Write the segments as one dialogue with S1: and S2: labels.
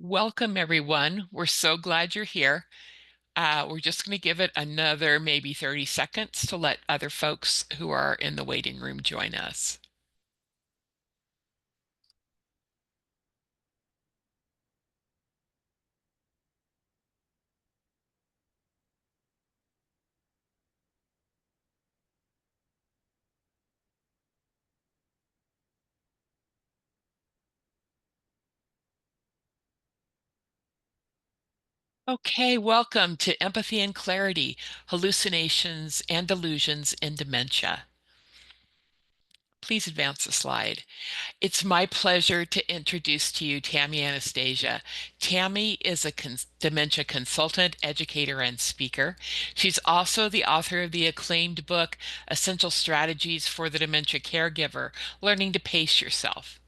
S1: Welcome, everyone. We're so glad you're here. We're just going to give it another maybe 30 seconds to let other folks who are in the waiting room join us. Okay, welcome to Empathy and Clarity, Hallucinations and Delusions in Dementia. Please advance the slide. It's my pleasure to introduce to you Tami Anastasia. Tami is a dementia consultant, educator, and speaker. She's also the author of the acclaimed book, Essential Strategies for the Dementia Caregiver, Learning to Pace Yourself.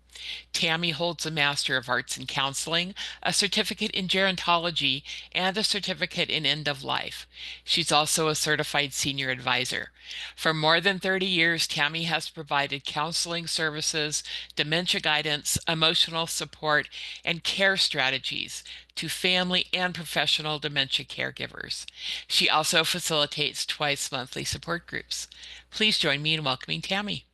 S1: Tami holds a Master of Arts in Counseling, a certificate in Gerontology, and a certificate in End of Life. She's also a certified senior advisor. For more than 30 years, Tami has provided counseling services, dementia guidance, emotional support, and care strategies to family and professional dementia caregivers. She also facilitates twice monthly support groups. Please join me in welcoming Tami.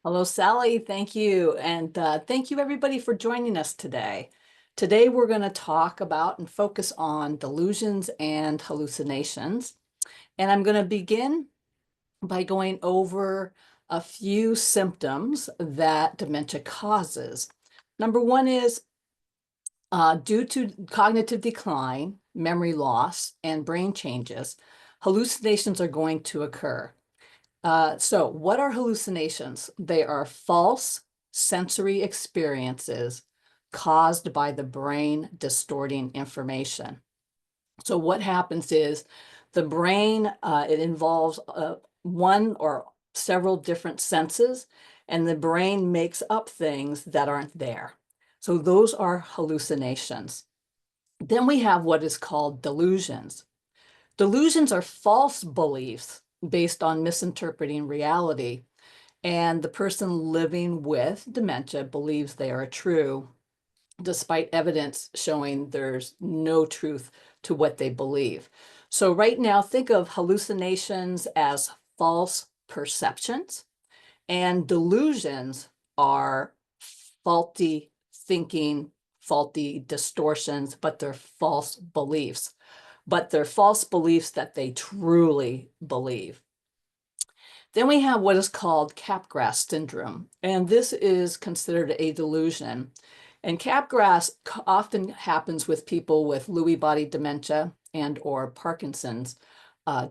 S2: Hello, Sally. Thank you. And thank you, everybody, for joining us today. Today, we're going to talk about and focus on delusions and hallucinations. And I'm going to begin by going over a few symptoms that dementia causes. Number one is due to cognitive decline, memory loss, and brain changes, hallucinations are going to occur. So what are hallucinations? They are false sensory experiences caused by the brain distorting information. So what happens is the brain, it involves one or several different senses, and the brain makes up things that aren't there. So those are hallucinations. Then we have what is called delusions. Delusions are false beliefs based on misinterpreting reality, and the person living with dementia believes they are true, despite evidence showing there's no truth to what they believe. So right now, think of hallucinations as false perceptions, and delusions are faulty thinking, faulty distortions, but they're false beliefs. But they're false beliefs that they truly believe. Then we have what is called Capgras syndrome, and this is considered a delusion. And Capgras often happens with people with Lewy body dementia and or Parkinson's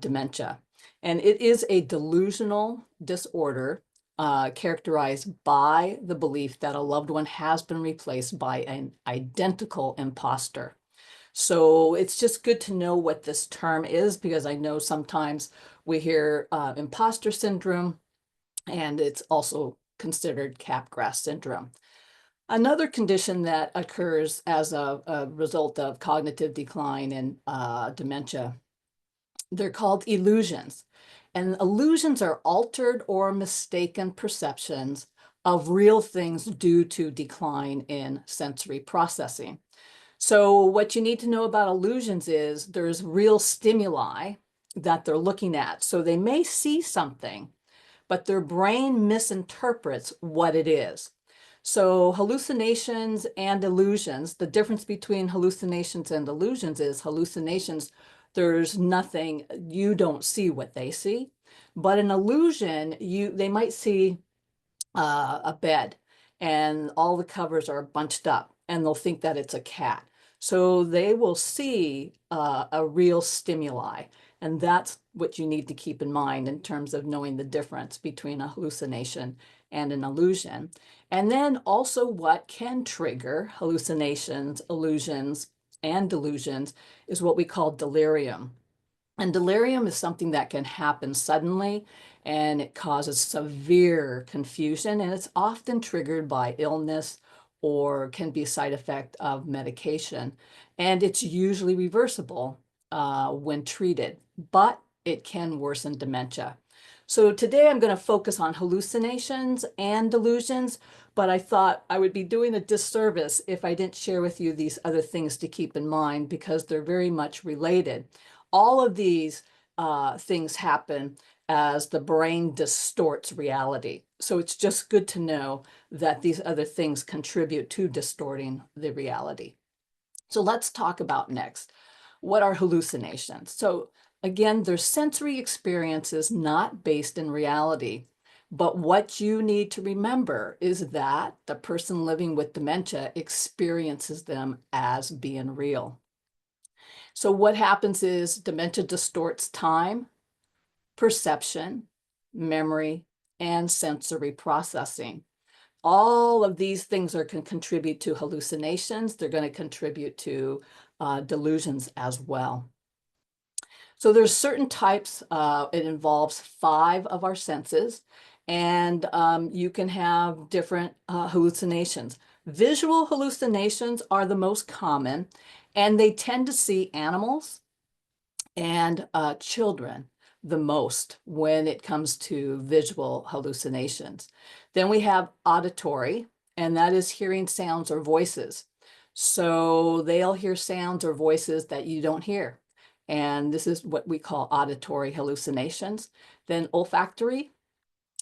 S2: dementia. And it is a delusional disorder characterized by the belief that a loved one has been replaced by an identical imposter. So it's just good to know what this term is, because I know sometimes we hear imposter syndrome, and it's also considered Capgras syndrome. Another condition that occurs as a result of cognitive decline and dementia, they're called illusions. And illusions are altered or mistaken perceptions of real things due to decline in sensory processing. So what you need to know about illusions is there's real stimuli that they're looking at. So they may see something, but their brain misinterprets what it is. So hallucinations and illusions, the difference between hallucinations and illusions is hallucinations, there's nothing, you don't see what they see. But an illusion, they might see a bed and all the covers are bunched up, and they'll think that it's a cat. So they will see a real stimuli. And that's what you need to keep in mind in terms of knowing the difference between a hallucination and an illusion. And then also what can trigger hallucinations, illusions, and delusions is what we call delirium. And delirium is something that can happen suddenly, and it causes severe confusion, and it's often triggered by illness or can be a side effect of medication. And it's usually reversible when treated, but it can worsen dementia. So today I'm going to focus on hallucinations and delusions, but I thought I would be doing a disservice if I didn't share with you these other things to keep in mind because they're very much related. All of these things happen as the brain distorts reality. So it's just good to know that these other things contribute to distorting the reality. So let's talk about next. What are hallucinations? So again, they're sensory experiences not based in reality. But what you need to remember is that the person living with dementia experiences them as being real. So what happens is dementia distorts time, perception, memory, and sensory processing. All of these things can contribute to hallucinations. They're going to contribute to delusions as well. So there's certain types. It involves 5 of our senses, and you can have different hallucinations. Visual hallucinations are the most common, and they tend to see animals and children the most when it comes to visual hallucinations. Then we have auditory, and that is hearing sounds or voices. So they'll hear sounds or voices that you don't hear. And this is what we call auditory hallucinations. Then olfactory,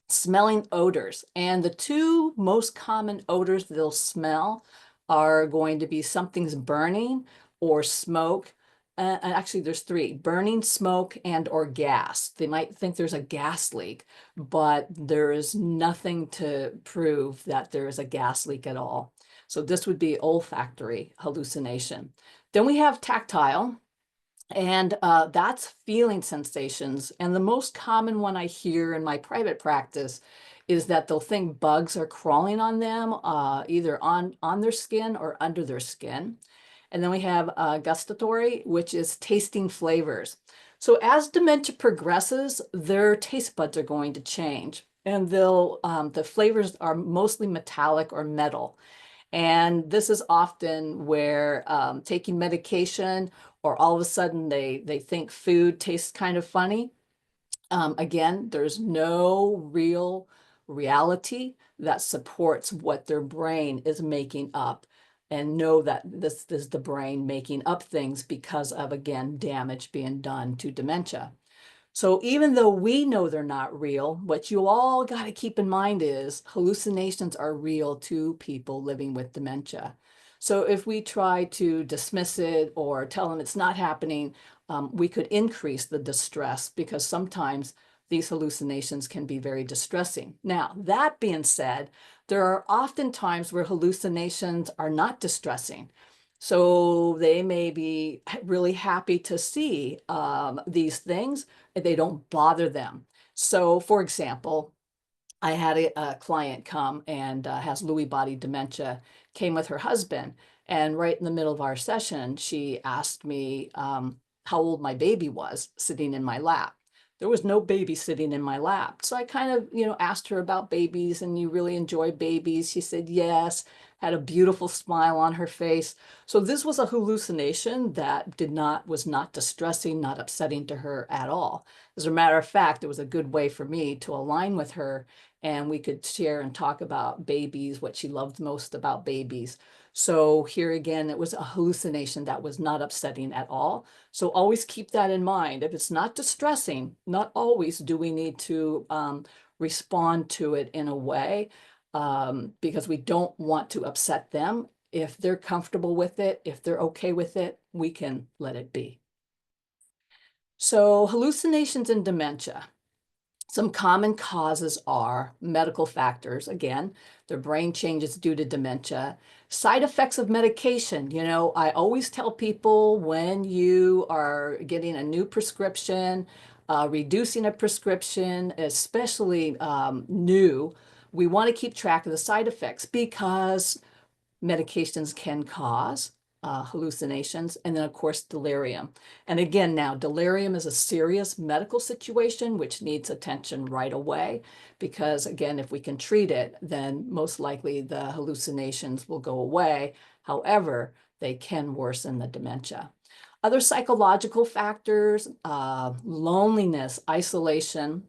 S2: smelling odors. And the 2 most common odors they'll smell are going to be something's burning or smoke. And actually, there's 3: burning, smoke, and or gas. They might think there's a gas leak, but there is nothing to prove that there is a gas leak at all. So this would be olfactory hallucination. Then we have tactile, and that's feeling sensations. And the most common one I hear in my private practice is that they'll think bugs are crawling on them, either on their skin or under their skin. And then we have gustatory, which is tasting flavors. So as dementia progresses, their taste buds are going to change. And the flavors are mostly metallic or metal. And this is often where taking medication, or all of a sudden they think food tastes kind of funny. Again, there's no real reality that supports what their brain is making up. And know that this is the brain making up things because of, again, damage being done to dementia. So even though we know they're not real, what you all got to keep in mind is hallucinations are real to people living with dementia. So if we try to dismiss it or tell them it's not happening, we could increase the distress because sometimes these hallucinations can be very distressing. Now, that being said, there are often times where hallucinations are not distressing. So they may be really happy to see these things. They don't bother them. So, for example, I had a client come and has Lewy body dementia, came with her husband. And right in the middle of our session, she asked me how old my baby was sitting in my lap. There was no baby sitting in my lap. So I kind of, asked her about babies, and you really enjoy babies. She said yes, had a beautiful smile on her face. So this was a hallucination that was not distressing, not upsetting to her at all. As a matter of fact, it was a good way for me to align with her, and we could share and talk about babies, what she loved most about babies. So here again, it was a hallucination that was not upsetting at all. So always keep that in mind. If it's not distressing, not always do we need to respond to it in a way, because we don't want to upset them. If they're comfortable with it, if they're okay with it, we can let it be. So hallucinations and dementia. Some common causes are medical factors. Again, their brain changes due to dementia. Side effects of medication. I always tell people when you are getting a new prescription, reducing a prescription, especially new, we want to keep track of the side effects because medications can cause hallucinations, and then of course delirium. And again, now delirium is a serious medical situation which needs attention right away, because again, if we can treat it, then most likely the hallucinations will go away. However, they can worsen the dementia. Other psychological factors, loneliness, isolation,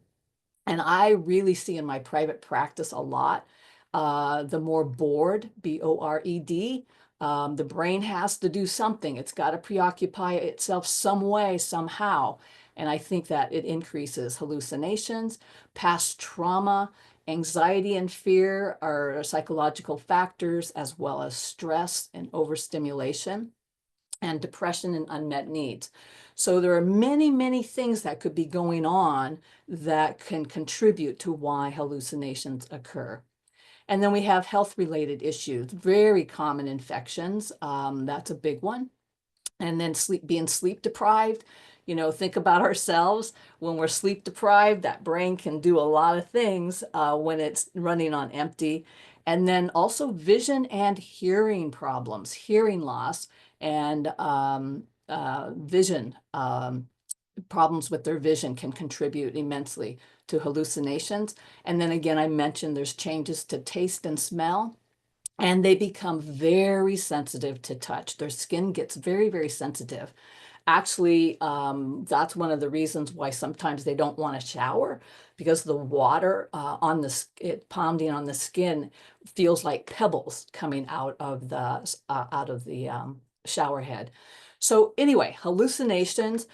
S2: And I really see in my private practice a lot, the more bored, B-O-R-E-D, the brain has to do something. It's got to preoccupy itself some way, somehow. And I think that it increases hallucinations, past trauma, anxiety and fear are psychological factors, as well as stress and overstimulation and depression and unmet needs. So there are many, many things that could be going on that can contribute to why hallucinations occur. And then we have health related issues, very common infections. That's a big one. And then being sleep deprived. Think about ourselves. When we're sleep deprived, that brain can do a lot of things when it's running on empty. And then also vision and hearing problems, hearing loss, and vision problems with their vision can contribute immensely to hallucinations. And then again, I mentioned there's changes to taste and smell, and they become very sensitive to touch. Their skin gets very, very sensitive. Actually, that's one of the reasons why sometimes they don't want to shower, because the water on pounding on the skin feels like pebbles coming out of the shower head. So anyway, hallucinations.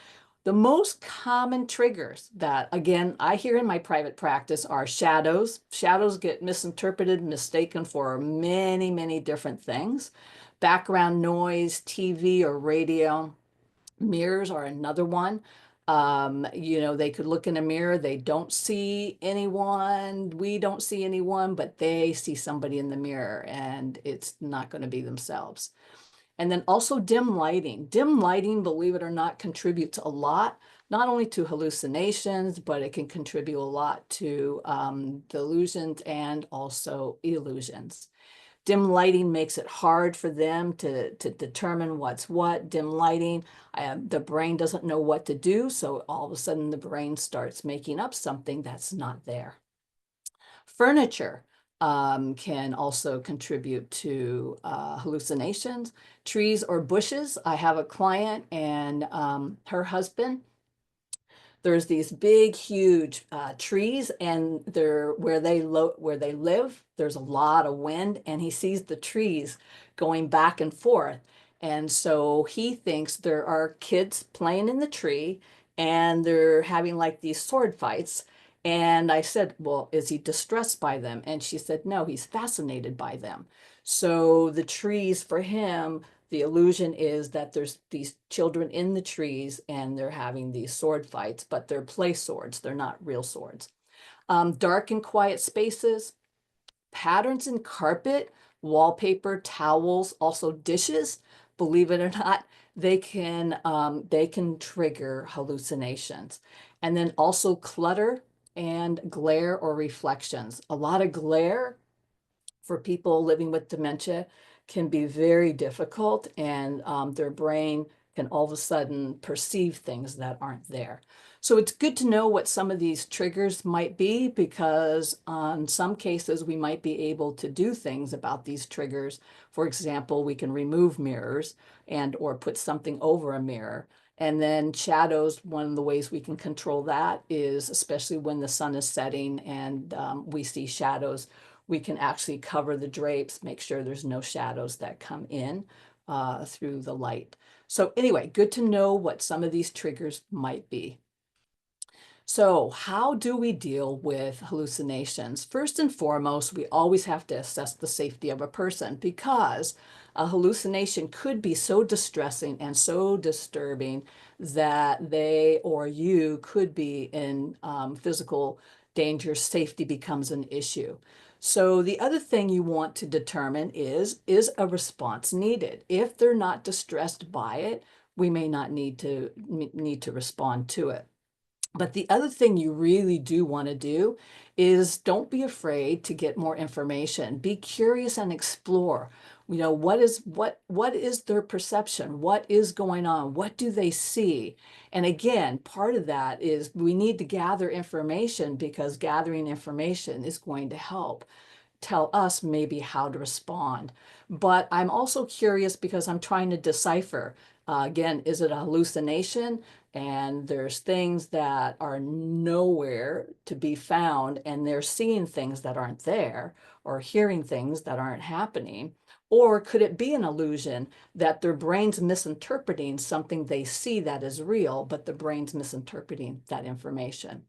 S2: The most common triggers that, again, I hear in my private practice are shadows. Shadows get misinterpreted, mistaken for many, many different things. Background noise, TV or radio. Mirrors are another one. They could look in a mirror, they don't see anyone, we don't see anyone, but they see somebody in the mirror and it's not going to be themselves. And then also dim lighting. Dim lighting, believe it or not, contributes a lot, not only to hallucinations, but it can contribute a lot to delusions and also illusions. Dim lighting makes it hard for them to determine what's what. Dim lighting, the brain doesn't know what to do, so all of a sudden the brain starts making up something that's not there. Furniture can also contribute to hallucinations. Trees or bushes. I have a client and her husband, there's these big, huge trees, and they're where they live. There's a lot of wind, and he sees the trees going back and forth, and so he thinks there are kids playing in the tree, and they're having like these sword fights. And I said, "Well, is he distressed by them?" And she said, "No, he's fascinated by them." So the trees for him, the illusion is that there's these children in the trees and they're having these sword fights, but they're play swords. They're not real swords. Dark and quiet spaces, patterns in carpet, wallpaper, towels, also dishes. Believe it or not, they can trigger hallucinations. And then also clutter and glare or reflections. A lot of glare for people living with dementia can be very difficult, and their brain can all of a sudden perceive things that aren't there. So it's good to know what some of these triggers might be, because in some cases we might be able to do things about these triggers. For example, we can remove mirrors and or put something over a mirror. And then shadows, one of the ways we can control that is, especially when the sun is setting and we see shadows, we can actually cover the drapes, make sure there's no shadows that come in through the light. So anyway, good to know what some of these triggers might be. So how do we deal with hallucinations? First and foremost, we always have to assess the safety of a person, because a hallucination could be so distressing and so disturbing that they or you could be in physical danger. Safety becomes an issue. So the other thing you want to determine is a response needed? If they're not distressed by it, we may not need to respond to it. But the other thing you really do want to do is don't be afraid to get more information. Be curious and explore. What is their perception? What is going on? What do they see? And again, part of that is we need to gather information, because gathering information is going to help tell us maybe how to respond. But I'm also curious because I'm trying to decipher, again, is it a hallucination? and there's things that are nowhere to be found, and they're seeing things that aren't there or hearing things that aren't happening? Or could it be an illusion that their brain's misinterpreting something they see that is real, but the brain's misinterpreting that information?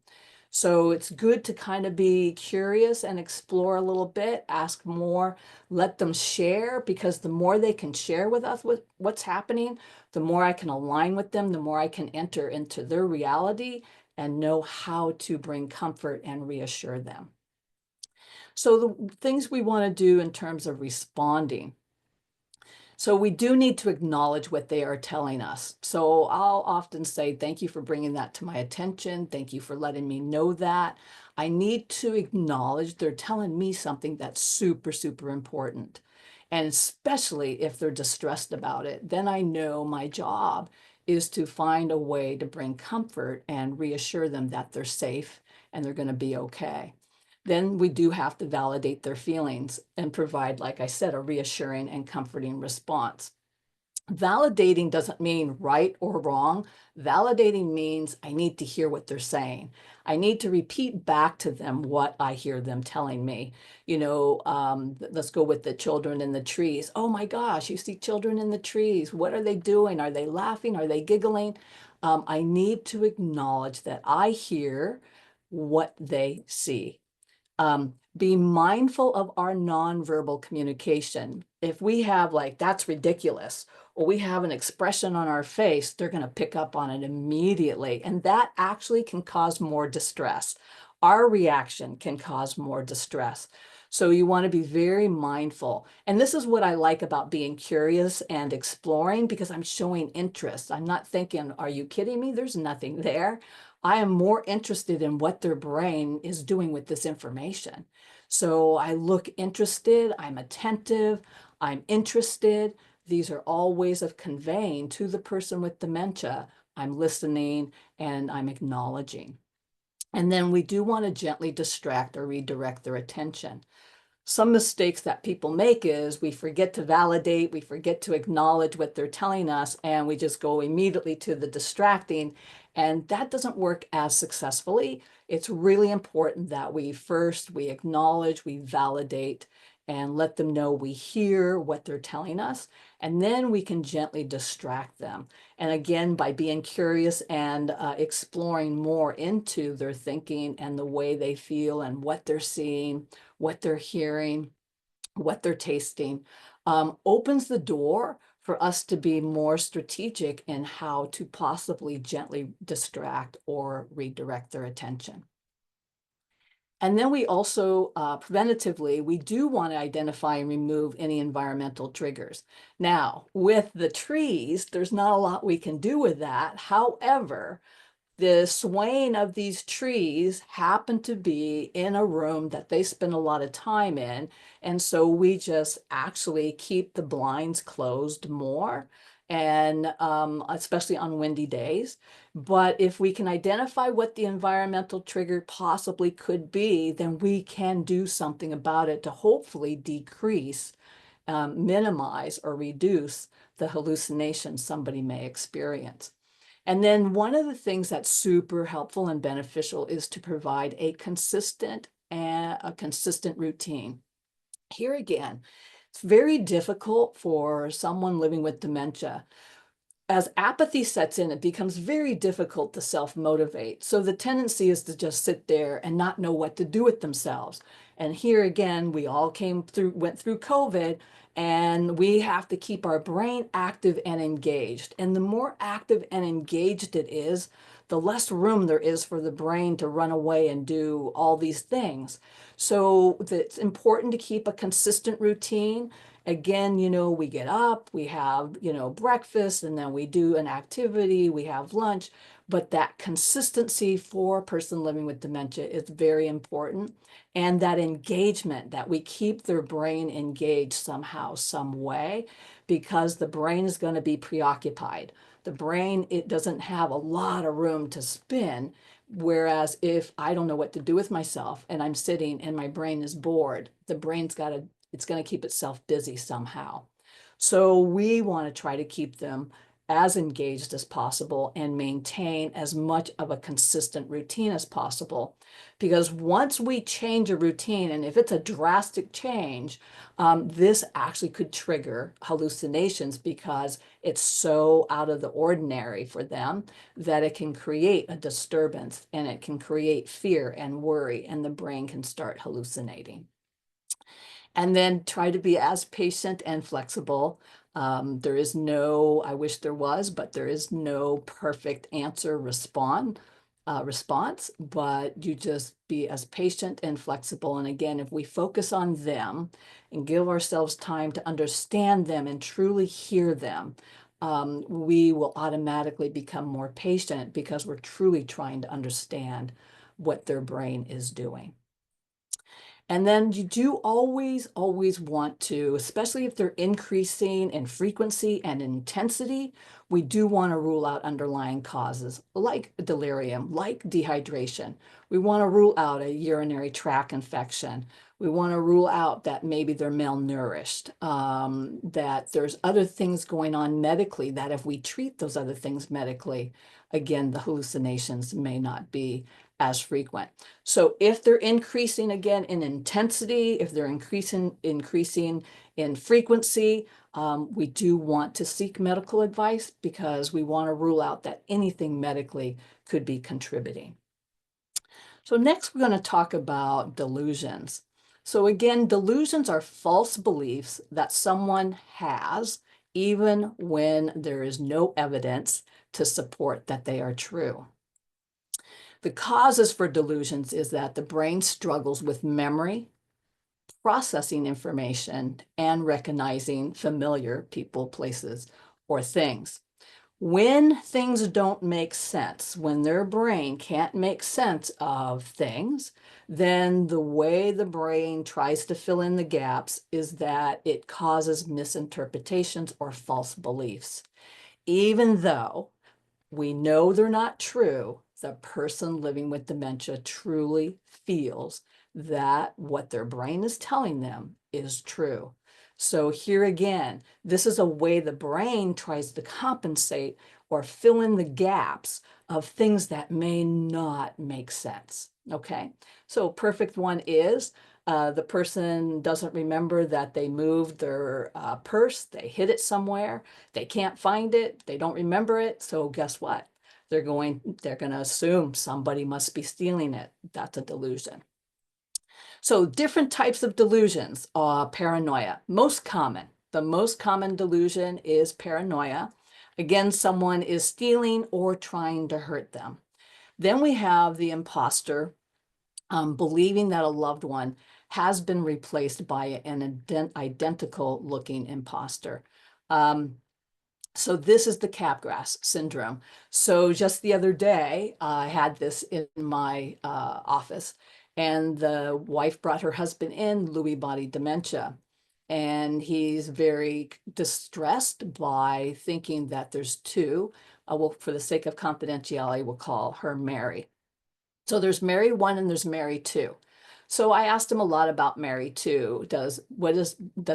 S2: So it's good to kind of be curious and explore a little bit, ask more, let them share, because the more they can share with us with what's happening, the more I can align with them, the more I can enter into their reality and know how to bring comfort and reassure them. So the things we want to do in terms of responding. So we do need to acknowledge what they are telling us. So I'll often say, thank you for bringing that to my attention. Thank you for letting me know that. I need to acknowledge they're telling me something that's super, super important. And especially if they're distressed about it, then I know my job is to find a way to bring comfort and reassure them that they're safe and they're going to be okay. Then we do have to validate their feelings and provide, like I said, a reassuring and comforting response. Validating doesn't mean right or wrong. Validating means I need to hear what they're saying. I need to repeat back to them what I hear them telling me. Let's go with the children in the trees. Oh my gosh, you see children in the trees. What are they doing? Are they laughing? Are they giggling? I need to acknowledge that I hear what they see. Be mindful of our nonverbal communication. If we have like, that's ridiculous, or we have an expression on our face, they're going to pick up on it immediately. And that actually can cause more distress. Our reaction can cause more distress. So you want to be very mindful. And this is what I like about being curious and exploring, because I'm showing interest. I'm not thinking, are you kidding me? There's nothing there. I am more interested in what their brain is doing with this information. So I look interested, I'm attentive, I'm interested. These are all ways of conveying to the person with dementia, I'm listening and I'm acknowledging. And then we do want to gently distract or redirect their attention. Some mistakes that people make is we forget to validate, we forget to acknowledge what they're telling us, and we just go immediately to the distracting. And that doesn't work as successfully. It's really important that we acknowledge, we validate, and let them know we hear what they're telling us, and then we can gently distract them. And again, by being curious and exploring more into their thinking and the way they feel and what they're seeing, what they're hearing, what they're tasting, opens the door for us to be more strategic in how to possibly gently distract or redirect their attention. And then we also, preventatively, we do want to identify and remove any environmental triggers. Now, with the trees, there's not a lot we can do with that. However, the swaying of these trees happened to be in a room that they spend a lot of time in. And so we just actually keep the blinds closed more, and especially on windy days. But if we can identify what the environmental trigger possibly could be, then we can do something about it to hopefully decrease, minimize, or reduce the hallucinations somebody may experience. And then one of the things that's super helpful and beneficial is to provide a consistent routine. Here again, it's very difficult for someone living with dementia. As apathy sets in, it becomes very difficult to self-motivate. So the tendency is to just sit there and not know what to do with themselves. And here again, we all went through COVID, and we have to keep our brain active and engaged. And the more active and engaged it is, the less room there is for the brain to run away and do all these things. So it's important to keep a consistent routine. Again, we get up, we have, breakfast, and then we do an activity, we have lunch. But that consistency for a person living with dementia is very important. And that engagement, that we keep their brain engaged somehow, some way, because the brain is going to be preoccupied. The brain, it doesn't have a lot of room to spin. Whereas if I don't know what to do with myself and I'm sitting and my brain is bored, it's going to keep itself busy somehow. So we want to try to keep them as engaged as possible and maintain as much of a consistent routine as possible. Because once we change a routine, and if it's a drastic change, this actually could trigger hallucinations because it's so out of the ordinary for them that it can create a disturbance and it can create fear and worry, and the brain can start hallucinating. And then try to be as patient and flexible. There is no, I wish there was, but there is no perfect answer response, but you just be as patient and flexible. And again, if we focus on them and give ourselves time to understand them and truly hear them, we will automatically become more patient because we're truly trying to understand what their brain is doing. And then you do always want to, especially if they're increasing in frequency and intensity, we do want to rule out underlying causes like delirium, like dehydration. We want to rule out a urinary tract infection. We want to rule out that maybe they're malnourished, that there's other things going on medically, that if we treat those other things medically, again, the hallucinations may not be as frequent. So if they're increasing again in intensity, if they're increasing in frequency, we do want to seek medical advice because we want to rule out that anything medically could be contributing. So next we're going to talk about delusions. So again, delusions are false beliefs that someone has even when there is no evidence to support that they are true. The causes for delusions is that the brain struggles with memory, processing information, and recognizing familiar people, places, or things. When things don't make sense, when their brain can't make sense of things, then the way the brain tries to fill in the gaps is that it causes misinterpretations or false beliefs. Even though we know they're not true, the person living with dementia truly feels that what their brain is telling them is true. So here again, this is a way the brain tries to compensate or fill in the gaps of things that may not make sense. Okay, so perfect one is the person doesn't remember that they moved their purse, they hid it somewhere, they can't find it, they don't remember it. So guess what? They're going to assume somebody must be stealing it. That's a delusion. So different types of delusions are paranoia. Most common. The most common delusion is paranoia. Again, someone is stealing or trying to hurt them. Then we have the imposter, believing that a loved one has been replaced by an identical looking imposter. So this is the Capgras syndrome. So just the other day, I had this in my office, and the wife brought her husband in, Lewy body dementia. And he's very distressed by thinking that there's two. Well, for the sake of confidentiality, we'll call her Mary. So there's Mary 1 and there's Mary 2. So I asked him a lot about Mary 2. Does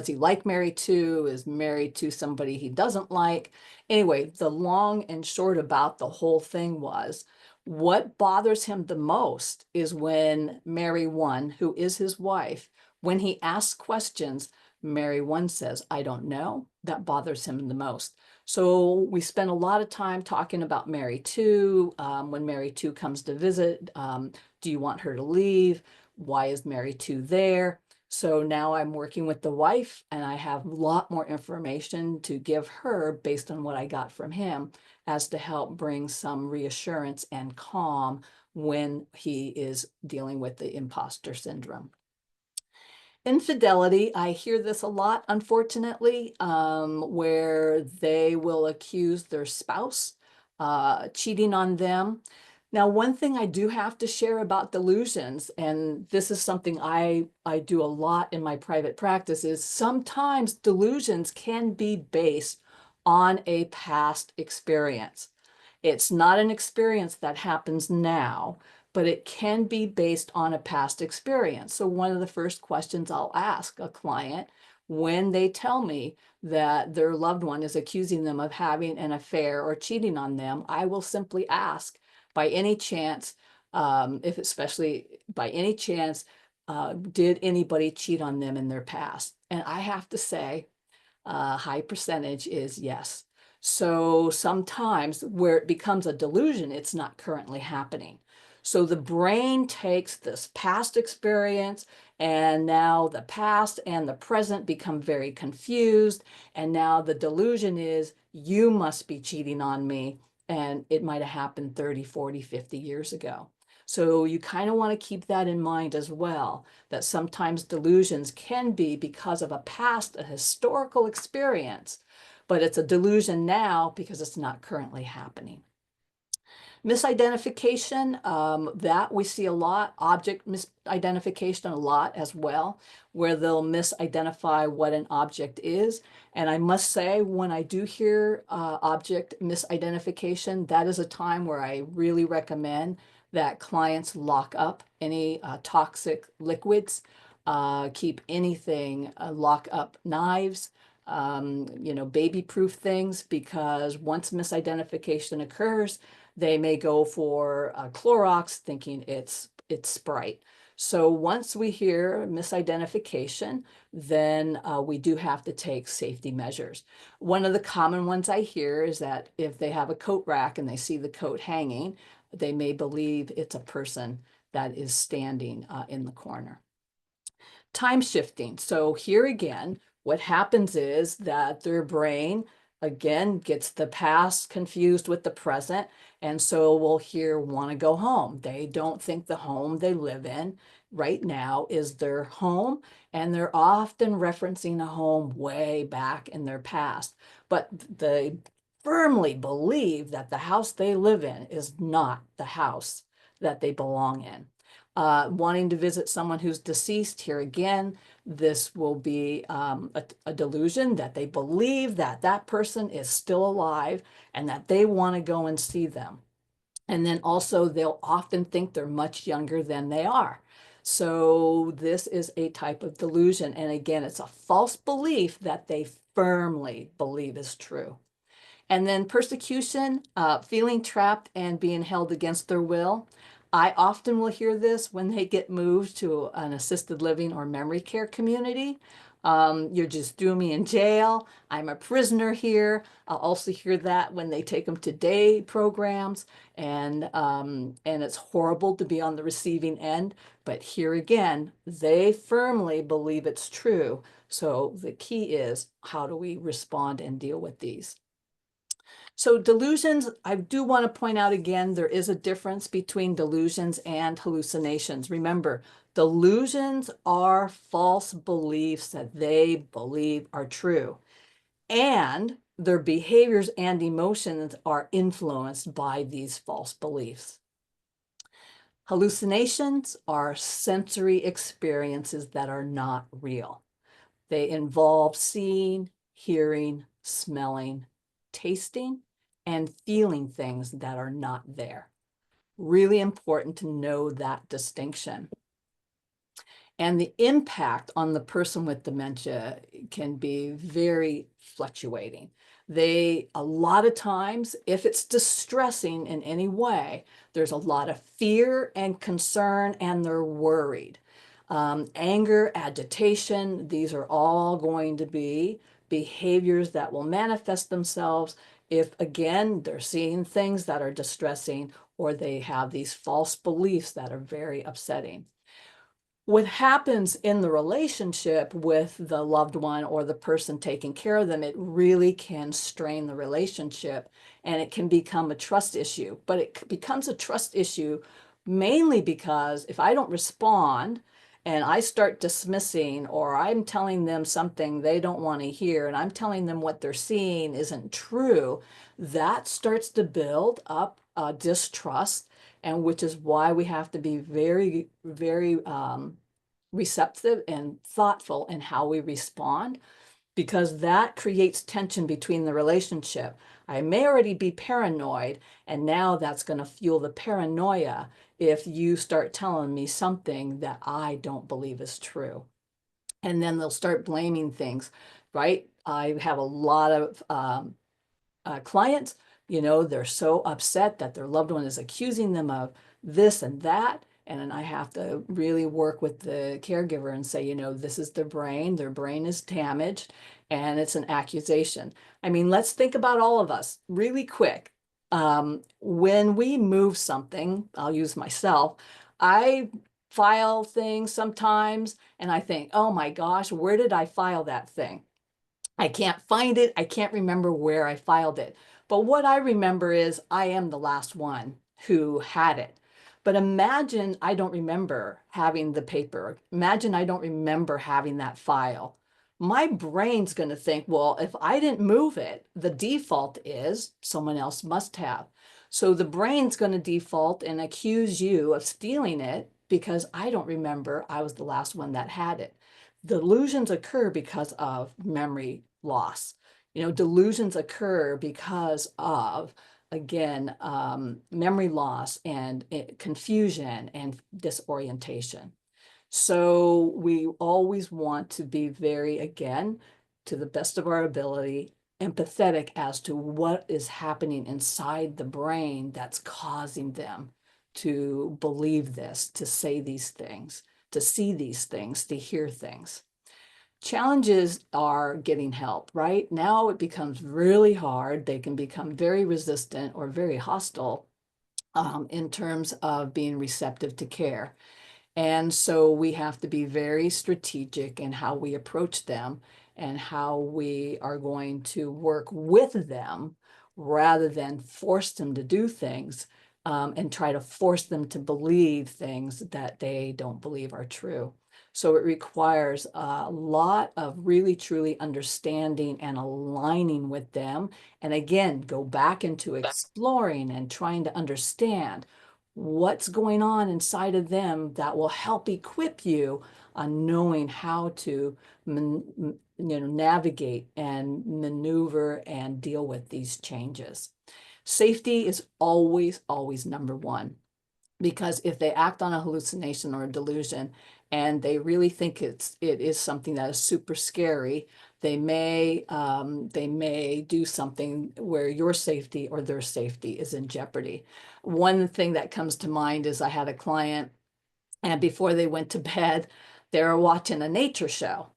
S2: he like Mary 2? Is Mary 2 somebody he doesn't like? Anyway, the long and short about the whole thing was what bothers him the most is when Mary 1, who is his wife, when he asks questions, Mary 1 says, I don't know. That bothers him the most. So we spent a lot of time talking about Mary 2. When Mary 2 comes to visit, do you want her to leave? Why is Mary 2 there? So now I'm working with the wife and I have a lot more information to give her based on what I got from him as to help bring some reassurance and calm when he is dealing with the imposter syndrome. Infidelity, I hear this a lot, unfortunately, where they will accuse their spouse cheating on them. Now, one thing I do have to share about delusions, and this is something I do a lot in my private practice, is sometimes delusions can be based on a past experience. It's not an experience that happens now, but it can be based on a past experience. So one of the first questions I'll ask a client when they tell me that their loved one is accusing them of having an affair or cheating on them, I will simply ask, by any chance, if especially by any chance, did anybody cheat on them in their past? And I have to say, a high percentage is yes. So sometimes where it becomes a delusion, it's not currently happening. So the brain takes this past experience, and now the past and the present become very confused. And now the delusion is, you must be cheating on me. And it might have happened 30, 40, 50 years ago. So you kind of want to keep that in mind as well, that sometimes delusions can be because of a past, a historical experience, but it's a delusion now because it's not currently happening. Misidentification, that we see a lot, object misidentification a lot as well, where they'll misidentify what an object is. And I must say, when I do hear object misidentification, that is a time where I really recommend that clients lock up any toxic liquids, keep anything, lock up knives, baby-proof things, because once misidentification occurs, they may go for Clorox thinking it's Sprite. So once we hear misidentification, then we do have to take safety measures. One of the common ones I hear is that if they have a coat rack and they see the coat hanging, they may believe it's a person that is standing in the corner. Time shifting. So here again, what happens is that their brain again gets the past confused with the present, and so we'll hear want to go home. They don't think the home they live in right now is their home, and they're often referencing a home way back in their past, but they firmly believe that the house they live in is not the house that they belong in. Wanting to visit someone who's deceased, here again, this will be a delusion that they believe that that person is still alive and that they want to go and see them. And then also they'll often think they're much younger than they are. So this is a type of delusion. And again, it's a false belief that they firmly believe is true. And then persecution, feeling trapped and being held against their will. I often will hear this when they get moved to an assisted living or memory care community. You just threw me in jail. I'm a prisoner here. I'll also hear that when they take them to day programs, and it's horrible to be on the receiving end. But here again, they firmly believe it's true. So the key is, how do we respond and deal with these? So delusions, I do want to point out again, there is a difference between delusions and hallucinations. Remember, delusions are false beliefs that they believe are true, and their behaviors and emotions are influenced by these false beliefs. Hallucinations are sensory experiences that are not real. They involve seeing, hearing, smelling, tasting, and feeling things that are not there. Really important to know that distinction. And the impact on the person with dementia can be very fluctuating. A lot of times, if it's distressing in any way, there's a lot of fear and concern, and they're worried. Anger, agitation, these are all going to be behaviors that will manifest themselves if, again, they're seeing things that are distressing, or they have these false beliefs that are very upsetting. What happens in the relationship with the loved one or the person taking care of them, it really can strain the relationship, and it can become a trust issue. But it becomes a trust issue mainly because if I don't respond and I start dismissing, or I'm telling them something they don't want to hear, and I'm telling them what they're seeing isn't true, that starts to build up distrust, and which is why we have to be very, very receptive and thoughtful in how we respond, because that creates tension between the relationship. I may already be paranoid, and now that's going to fuel the paranoia if you start telling me something that I don't believe is true. And then they'll start blaming things, right? I have a lot of clients, they're so upset that their loved one is accusing them of this and that. And then I have to really work with the caregiver and say, this is their brain is damaged, and it's an accusation. I mean, let's think about all of us really quick. When we move something, I'll use myself, I file things sometimes and I think, oh my gosh, where did I file that thing? I can't find it. I can't remember where I filed it. But what I remember is I am the last one who had it. But imagine I don't remember having the paper. Imagine I don't remember having that file. My brain's going to think, well, if I didn't move it, the default is someone else must have. So the brain's going to default and accuse you of stealing it because I don't remember I was the last one that had it. Delusions occur because of memory loss. Delusions occur because of, again, memory loss and confusion and disorientation. So we always want to be very, again, to the best of our ability, empathetic as to what is happening inside the brain that's causing them to believe this, to say these things, to see these things, to hear things. Challenges are getting help, right? Now it becomes really hard. They can become very resistant or very hostile in terms of being receptive to care. And so we have to be very strategic in how we approach them and how we are going to work with them rather than force them to do things, and try to force them to believe things that they don't believe are true. So it requires a lot of really truly understanding and aligning with them. And again, go back into exploring and trying to understand what's going on inside of them that will help equip you on knowing how to navigate and maneuver and deal with these changes. Safety is always, always number one, because if they act on a hallucination or a delusion and they really think it is something that is super scary, they may do something where your safety or their safety is in jeopardy. One thing that comes to mind is I had a client, and before they went to bed, they were watching a nature show.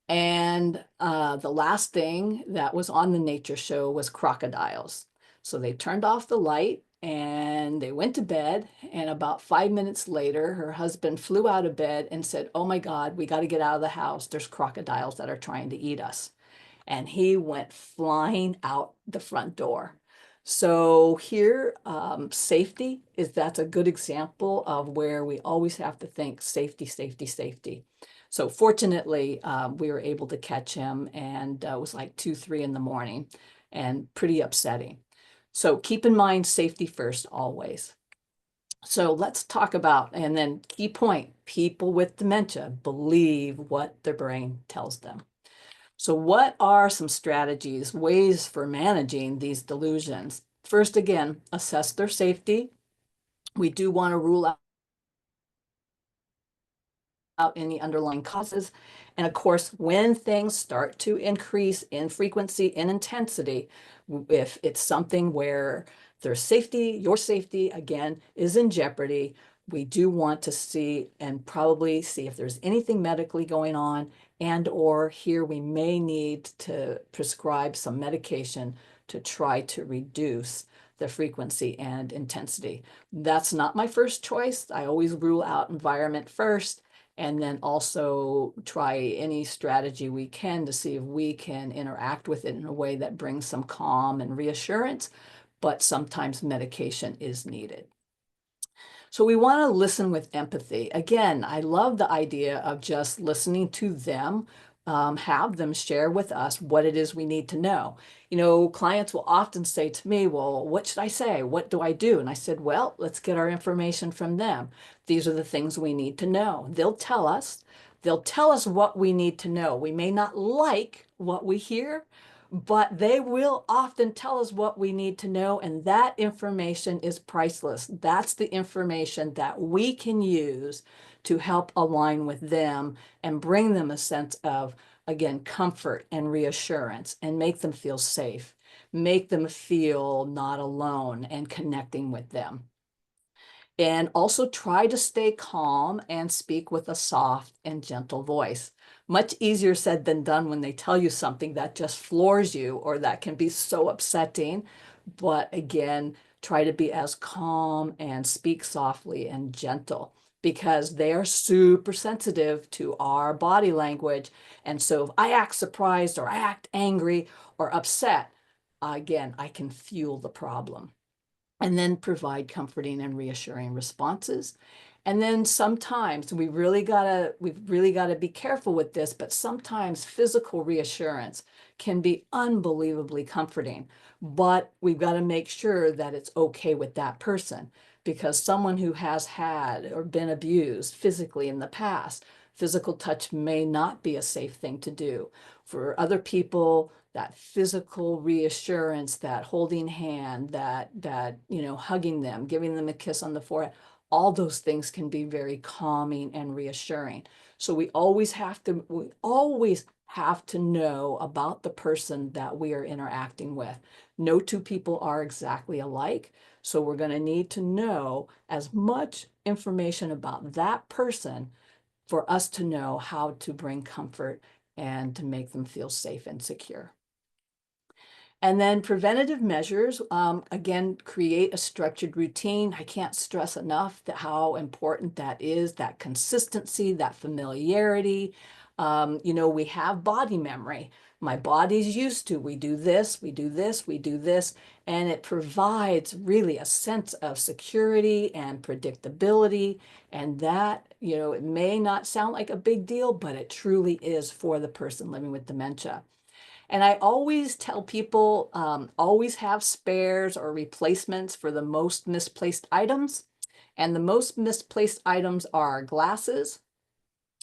S2: And the last thing that was on the nature show was crocodiles. So they turned off the light and they went to bed. And about 5 minutes later, her husband flew out of bed and said, "Oh my God, we got to get out of the house. There's crocodiles that are trying to eat us." And he went flying out the front door. So here, safety that's a good example of where we always have to think safety, safety, safety. So fortunately, we were able to catch him, and it was like 2, 3 in the morning, and pretty upsetting. So keep in mind safety first always. So let's talk about, and then key point, people with dementia believe what their brain tells them. So what are some strategies, ways for managing these delusions? First, again, assess their safety. We do want to rule out any underlying causes. And of course, when things start to increase in frequency and intensity, if it's something where their safety, your safety, again, is in jeopardy, we do want to see and probably see if there's anything medically going on, and or here we may need to prescribe some medication to try to reduce the frequency and intensity. That's not my first choice. I always rule out environment first, and then also try any strategy we can to see if we can interact with it in a way that brings some calm and reassurance, but sometimes medication is needed. So we want to listen with empathy. Again, I love the idea of just listening to them, have them share with us what it is we need to know. Clients will often say to me, "Well, what should I say? What do I do?" And I said, "Well, let's get our information from them. These are the things we need to know." They'll tell us what we need to know. We may not like what we hear, but they will often tell us what we need to know, and that information is priceless. That's the information that we can use to help align with them and bring them a sense of again, comfort and reassurance and make them feel safe, make them feel not alone and connecting with them. And also try to stay calm and speak with a soft and gentle voice. Much easier said than done when they tell you something that just floors you or that can be so upsetting. But again, try to be as calm and speak softly and gentle because they are super sensitive to our body language. And so if I act surprised or I act angry or upset, again, I can fuel the problem and then provide comforting and reassuring responses. And then sometimes we've really gotta be careful with this, but sometimes physical reassurance can be unbelievably comforting, but we've got to make sure that it's okay with that person because someone who has had or been abused physically in the past, physical touch may not be a safe thing to do. For other people, that physical reassurance, that holding hand, that hugging them, giving them a kiss on the forehead, all those things can be very calming and reassuring. So we always have to know about the person that we are interacting with. No two people are exactly alike. So we're going to need to know as much information about that person for us to know how to bring comfort and to make them feel safe and secure. And then preventative measures, again, create a structured routine. I can't stress enough that how important that is, that consistency, that familiarity. We have body memory. My body's used to, we do this, we do this, we do this, and it provides really a sense of security and predictability. And that, it may not sound like a big deal, but it truly is for the person living with dementia. And I always tell people, always have spares or replacements for the most misplaced items. And the most misplaced items are glasses.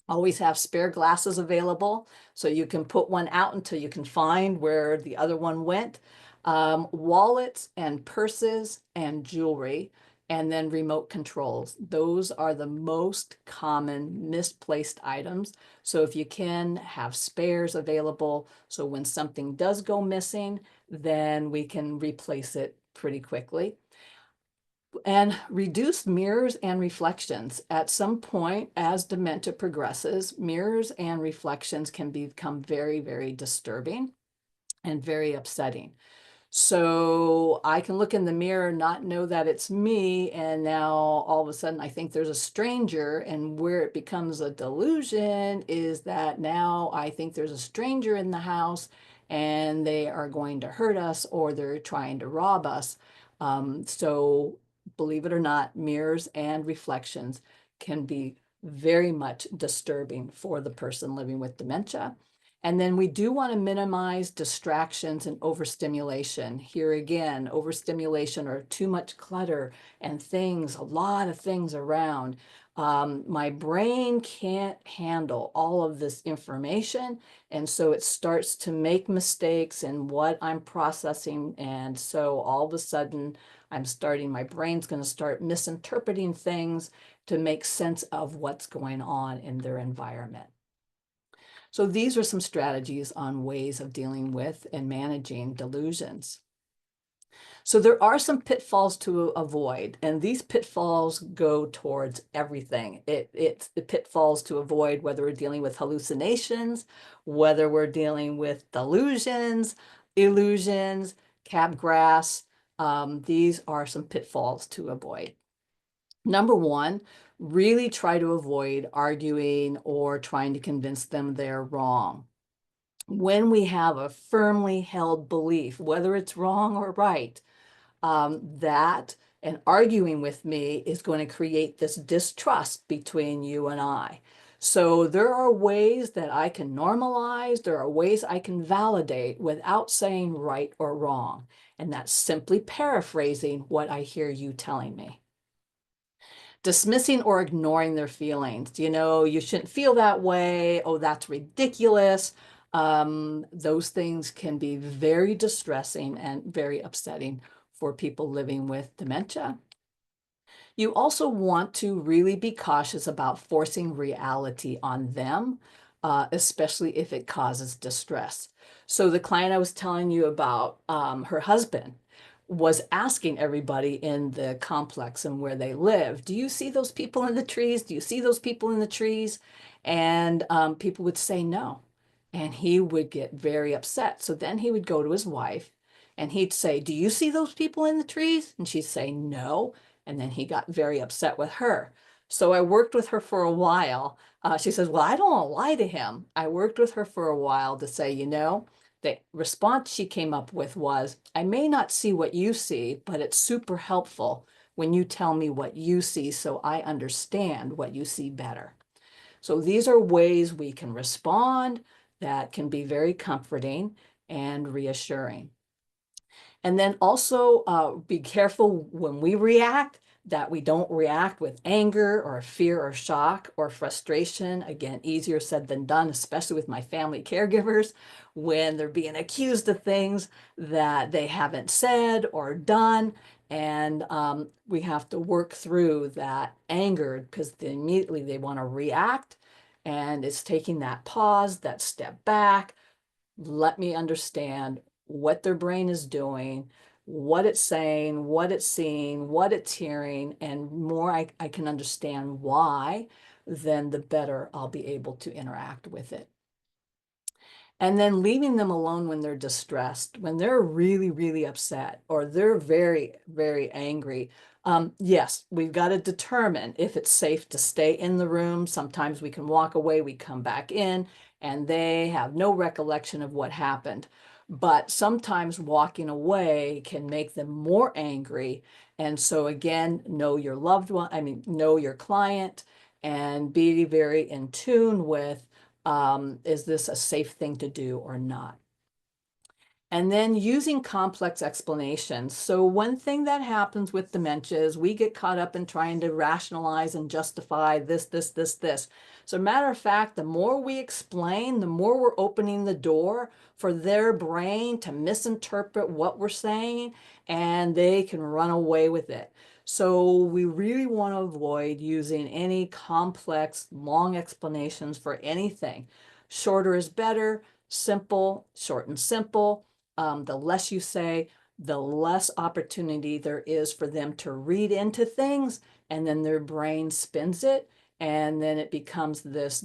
S2: Always have spare glasses available so you can put one out until you can find where the other one went. Wallets and purses and jewelry, and then remote controls. Those are the most common misplaced items. So if you can have spares available, so when something does go missing, then we can replace it pretty quickly. And reduce mirrors and reflections. At some point, as dementia progresses, mirrors and reflections can become very, very disturbing and very upsetting. So I can look in the mirror, not know that it's me, and now all of a sudden I think there's a stranger. And where it becomes a delusion is that now I think there's a stranger in the house and they are going to hurt us or they're trying to rob us. So believe it or not, mirrors and reflections can be very much disturbing for the person living with dementia. And then we do want to minimize distractions and overstimulation. Here again, overstimulation or too much clutter and things, a lot of things around. My brain can't handle all of this information. And so it starts to make mistakes in what I'm processing. And so all of a sudden, my brain's going to start misinterpreting things to make sense of what's going on in their environment. So these are some strategies on ways of dealing with and managing delusions. So there are some pitfalls to avoid, and these pitfalls go towards everything. It's the pitfalls to avoid whether we're dealing with hallucinations, whether we're dealing with delusions, illusions, crabgrass. These are some pitfalls to avoid. Number one, really try to avoid arguing or trying to convince them they're wrong. When we have a firmly held belief, whether it's wrong or right, that and arguing with me is going to create this distrust between you and I. So there are ways that I can normalize, there are ways I can validate without saying right or wrong. And that's simply paraphrasing what I hear you telling me. Dismissing or ignoring their feelings. You shouldn't feel that way. Oh, that's ridiculous. Those things can be very distressing and very upsetting for people living with dementia. You also want to really be cautious about forcing reality on them. especially if it causes distress. So the client I was telling you about, her husband was asking everybody in the complex and where they live, do you see those people in the trees? Do you see those people in the trees? And people would say no. And he would get very upset. So then he would go to his wife and he'd say, do you see those people in the trees? And she'd say no. And then he got very upset with her. So I worked with her for a while. She says, well, I don't want to lie to him. I worked with her for a while to say, the response she came up with was, I may not see what you see, but it's super helpful when you tell me what you see so I understand what you see better. So these are ways we can respond that can be very comforting and reassuring. And then also be careful when we react that we don't react with anger or fear or shock or frustration. Again, easier said than done, especially with my family caregivers when they're being accused of things that they haven't said or done. And we have to work through that anger because immediately they want to react. And it's taking that pause, that step back, let me understand what their brain is doing, what it's saying, what it's seeing, what it's hearing, and more I can understand why, then the better I'll be able to interact with it. And then leaving them alone when they're distressed, when they're really, really upset or they're very, very angry. Yes, we've got to determine if it's safe to stay in the room. Sometimes we can walk away, we come back in, and they have no recollection of what happened. But sometimes walking away can make them more angry. And so, again, know your loved one, know your client and be very in tune with is this a safe thing to do or not? And then using complex explanations. So one thing that happens with dementia is we get caught up in trying to rationalize and justify this. So matter of fact, the more we explain, the more we're opening the door for their brain to misinterpret what we're saying, and they can run away with it. So we really want to avoid using any complex, long explanations for anything. Shorter is better, simple, short and simple. The less you say, the less opportunity there is for them to read into things, and then their brain spins it, and then it becomes this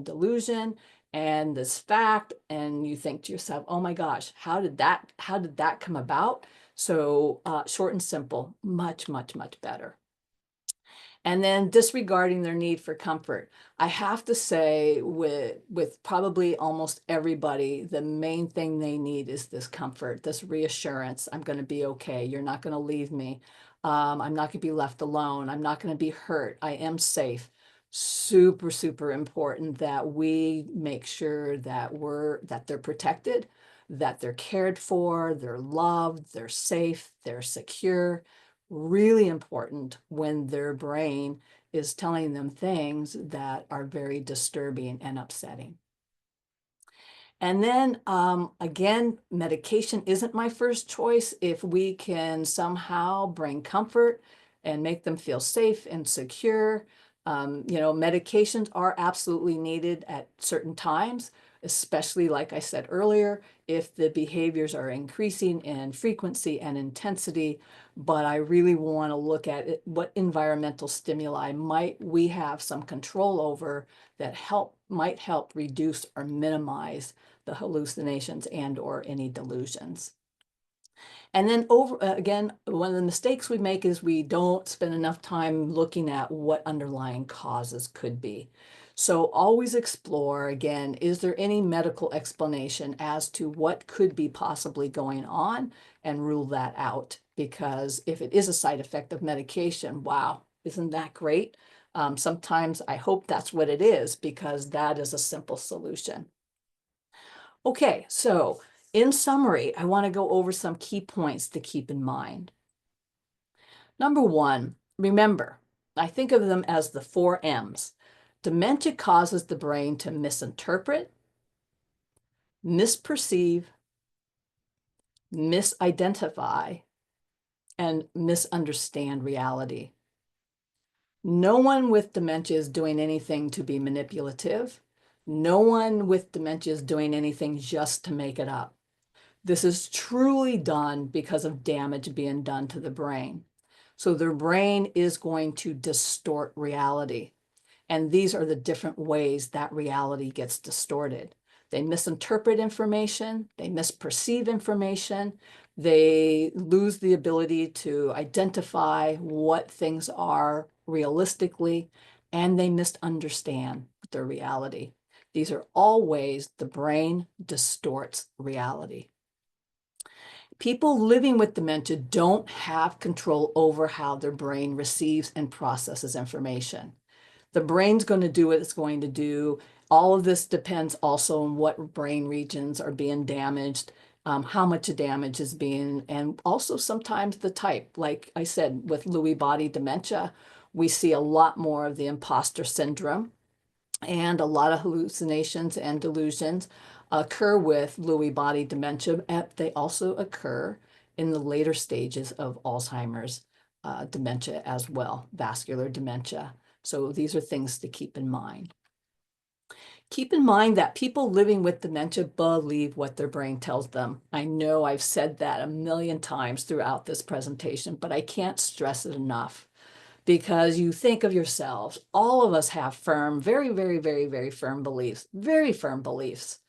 S2: delusion and this fact, and you think to yourself, oh my gosh, how did that come about? So short and simple, much, much, much better. And then disregarding their need for comfort. I have to say with probably almost everybody, the main thing they need is this comfort, this reassurance. I'm going to be okay. You're not going to leave me. I'm not going to be left alone. I'm not going to be hurt. I am safe. Super, super important that we make sure that they're protected, that they're cared for, they're loved, they're safe, they're secure. Really important when their brain is telling them things that are very disturbing and upsetting. And then again, medication isn't my first choice. If we can somehow bring comfort and make them feel safe and secure, medications are absolutely needed at certain times, especially like I said earlier, if the behaviors are increasing in frequency and intensity. But I really want to look at it, what environmental stimuli might we have some control over that might help reduce or minimize the hallucinations and or any delusions. And then again, one of the mistakes we make is we don't spend enough time looking at what underlying causes could be. So always explore, again, is there any medical explanation as to what could be possibly going on, and rule that out? Because if it is a side effect of medication, wow, isn't that great? Sometimes I hope that's what it is, because that is a simple solution. Okay, so in summary, I want to go over some key points to keep in mind. Number one, remember, I think of them as the 4 M's. Dementia causes the brain to misinterpret, misperceive, misidentify, and misunderstand reality. No one with dementia is doing anything to be manipulative. No one with dementia is doing anything just to make it up. This is truly done because of damage being done to the brain. So their brain is going to distort reality. And these are the different ways that reality gets distorted. They misinterpret information, they misperceive information, they lose the ability to identify what things are realistically, and they misunderstand their reality. These are all ways the brain distorts reality. People living with dementia don't have control over how their brain receives and processes information. The brain's going to do what it's going to do. All of this depends also on what brain regions are being damaged, how much damage is being, and also sometimes the type. Like I said, with Lewy body dementia, we see a lot more of the imposter syndrome, and a lot of hallucinations and delusions occur with Lewy body dementia. And they also occur in the later stages of Alzheimer's dementia as well, vascular dementia. So these are things to keep in mind. Keep in mind that people living with dementia believe what their brain tells them. I know I've said that a million times throughout this presentation, but I can't stress it enough, because you think of yourselves, all of us have firm, very, very, very, very firm beliefs, very firm beliefs.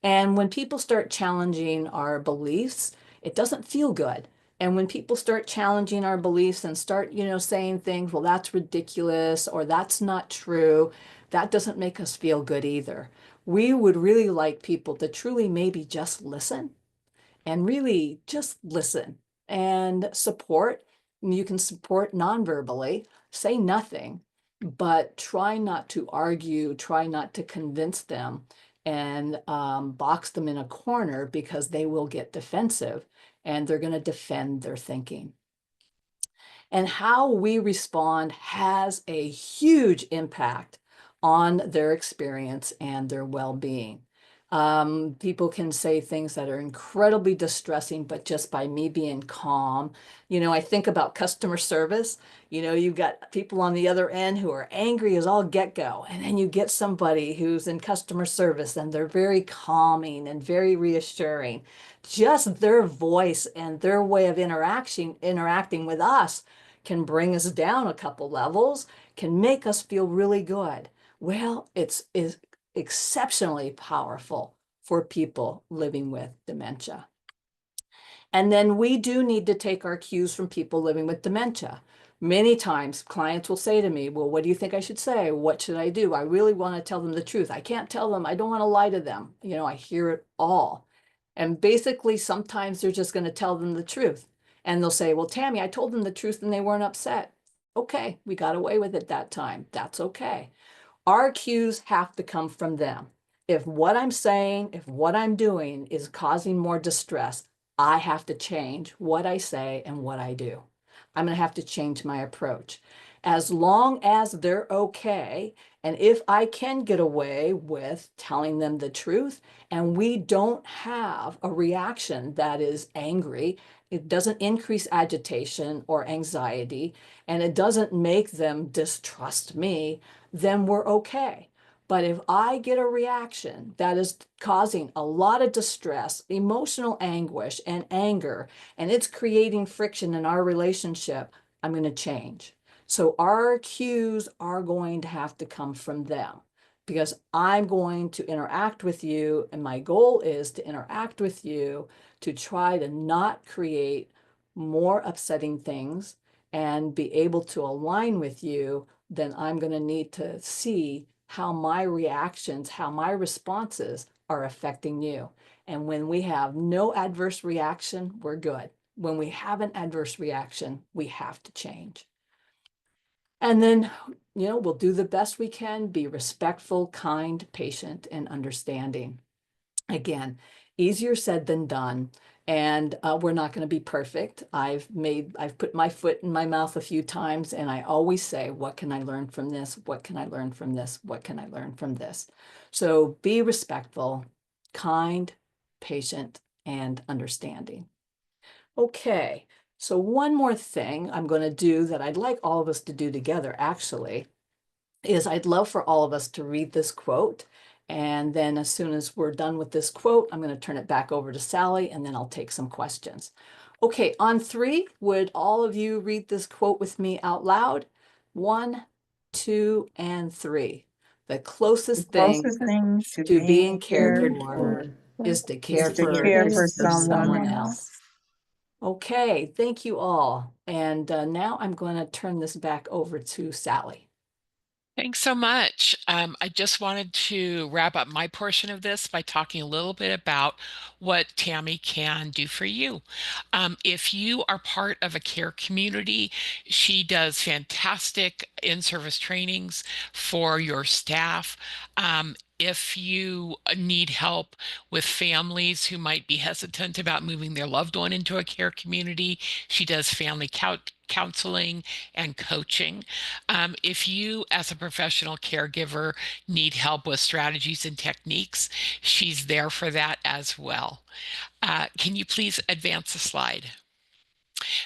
S2: And when people start challenging our beliefs, it doesn't feel good. And when people start challenging our beliefs and start, saying things, well, that's ridiculous or that's not true, that doesn't make us feel good either. We would really like people to truly maybe just listen and really just listen and support. You can support non-verbally, say nothing, but try not to argue, try not to convince them and box them in a corner, because they will get defensive and they're going to defend their thinking. And how we respond has a huge impact on their experience and their well-being. People can say things that are incredibly distressing, but just by me being calm, I think about customer service. You've got people on the other end who are angry as all get go. And then you get somebody who's in customer service and they're very calming and very reassuring. Just their voice and their way of interacting with us can bring us down a couple levels, can make us feel really good. Well, it's exceptionally powerful for people living with dementia. And then we do need to take our cues from people living with dementia. Many times clients will say to me, well, what do you think I should say? What should I do? I really want to tell them the truth. I can't tell them. I don't want to lie to them. I hear it all. And basically, sometimes they're just going to tell them the truth. And they'll say, well, Tami, I told them the truth and they weren't upset. Okay, we got away with it that time. That's okay. Our cues have to come from them. If what I'm saying, if what I'm doing is causing more distress, I have to change what I say and what I do. I'm going to have to change my approach. As long as they're okay, and if I can get away with telling them the truth, and we don't have a reaction that is angry, it doesn't increase agitation or anxiety, and it doesn't make them distrust me, then we're okay. But if I get a reaction that is causing a lot of distress, emotional anguish, and anger, and it's creating friction in our relationship, I'm going to change. So our cues are going to have to come from them, because I'm going to interact with you, and my goal is to interact with you to try to not create more upsetting things and be able to align with you. Then I'm going to need to see how my reactions, how my responses are affecting you. And when we have no adverse reaction, we're good. When we have an adverse reaction, we have to change. And then, we'll do the best we can, be respectful, kind, patient, and understanding. Again, easier said than done. And we're not going to be perfect. I've put my foot in my mouth a few times, and I always say, what can I learn from this? What can I learn from this? What can I learn from this? So be respectful, kind, patient, and understanding. Okay, so one more thing I'm going to do that I'd like all of us to do together, actually, is I'd love for all of us to read this quote And then as soon as we're done with this quote, I'm going to turn it back over to Sally, and then I'll take some questions. Okay, on three, would all of you read this quote with me out loud? One, two, and three. The
S3: The
S2: closest thing
S3: closest thing to
S2: to
S3: being
S2: being cared
S3: cared
S2: for
S3: for
S2: is to
S3: is
S2: care
S3: to
S2: for
S3: care for someone
S2: someone
S3: else.
S2: else. Okay, thank you all. And now I'm going to turn this back over to Sally.
S1: Thanks so much. I just wanted to wrap up my portion of this by talking a little bit about what Tami can do for you. If you are part of a care community, she does fantastic in-service trainings for your staff. If you need help with families who might be hesitant about moving their loved one into a care community, she does family counseling and coaching. If you, as a professional caregiver, need help with strategies and techniques, she's there for that as well. Can you please advance the slide?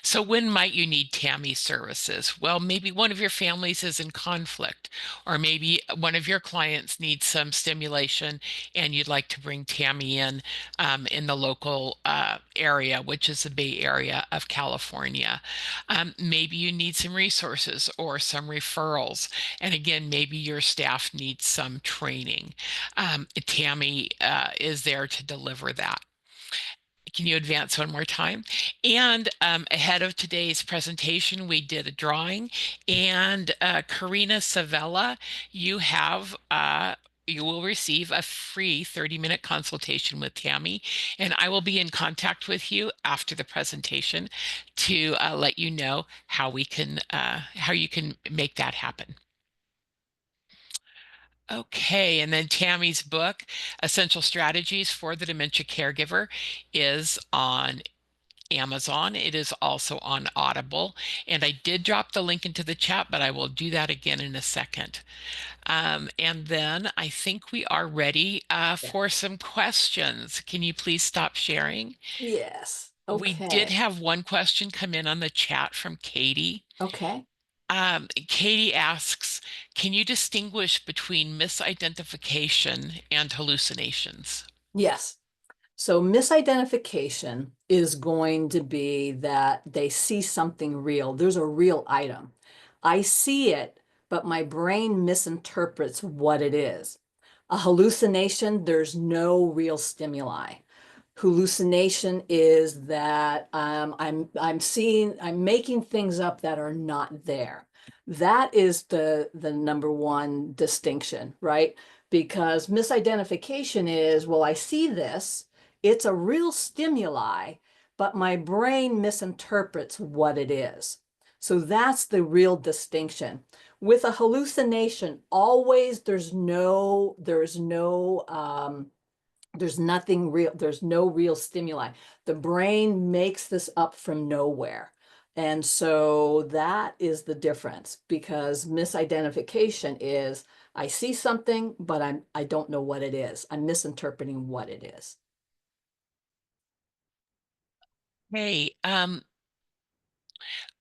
S1: So when might you need Tami's services? Well, maybe one of your families is in conflict, or maybe one of your clients needs some stimulation and you'd like to bring Tami in the local area, which is the Bay Area of California. Maybe you need some resources or some referrals. And again, maybe your staff needs some training. Tami is there to deliver that. Can you advance one more time? And ahead of today's presentation, we did a drawing. And Karina Savella, you will receive a free 30-minute consultation with Tami, and I will be in contact with you after the presentation to let you know how you can make that happen. Okay, and then Tami's book, Essential Strategies for the Dementia Caregiver, is on Amazon. It is also on Audible. And I did drop the link into the chat, but I will do that again in a second. And then I think we are ready for some questions. Can you please stop sharing?
S2: Yes.
S1: We did
S2: Okay.
S1: have one question come in on the chat from Katie.
S2: Okay.
S1: Katie asks, can you distinguish between misidentification and hallucinations?
S2: Yes. So misidentification is going to be that they see something real. There's a real item. I see it, but my brain misinterprets what it is. A hallucination, there's no real stimuli. Hallucination is that I'm making things up that are not there. That is the number one distinction, right? Because misidentification is, well, I see this, it's a real stimuli, but my brain misinterprets what it is. So that's the real distinction. With a hallucination, always there's nothing real, there's no real stimuli. The brain makes this up from nowhere. And so that is the difference, because misidentification is I see something, but I don't know what it is. I'm misinterpreting what it is.
S1: Hey,